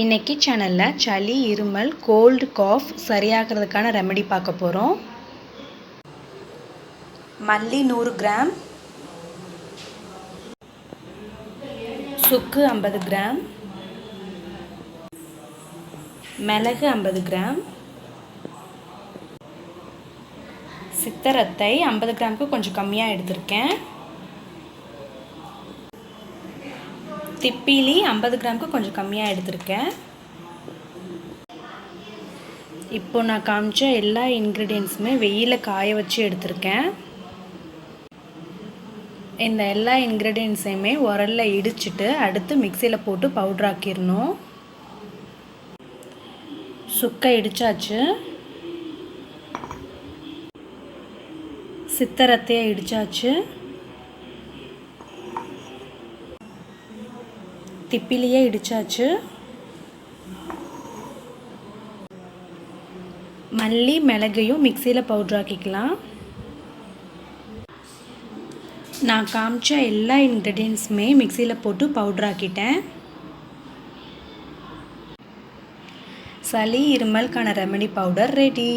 இன்றைக்கி சேனலில் சளி இருமல் கோல்டு காஃப் சரியாகிறதுக்கான ரெமெடி பார்க்க போகிறோம். மல்லி 100 கிராம், சுக்கு 50 கிராம், மிளகு 50 கிராம், சித்தரத்தை 50 கிராமுக்கு கொஞ்சம் கம்மியாக எடுத்திருக்கேன். திப்பிலி 50 கிராமுக்கு கொஞ்சம் கம்மியாக எடுத்திருக்கேன். இப்போ நான் காமிச்ச எல்லா இன்க்ரீடியன்ஸுமே வெயிலில் காய வச்சு எடுத்திருக்கேன். இந்த எல்லா இன்க்ரீடியன்ஸையுமே உரலில் இடிச்சிட்டு அடுத்து மிக்சியில் போட்டு பவுட்ராக்கிடணும். சுக்கை இடித்தாச்சு, சித்தரத்தையை இடித்தாச்சு, திப்பிலியே இடித்தாச்சு, மல்லி மிளகையும் மிக்சியில் பவுட்ராக்கிக்கலாம். நான் காமிச்ச எல்லா இன்க்ரீடியன்ஸுமே மிக்சியில் போட்டு பவுட்ராக்கிட்டேன். சளி இருமலுக்கான ரெமெடி பவுடர் ரெடி.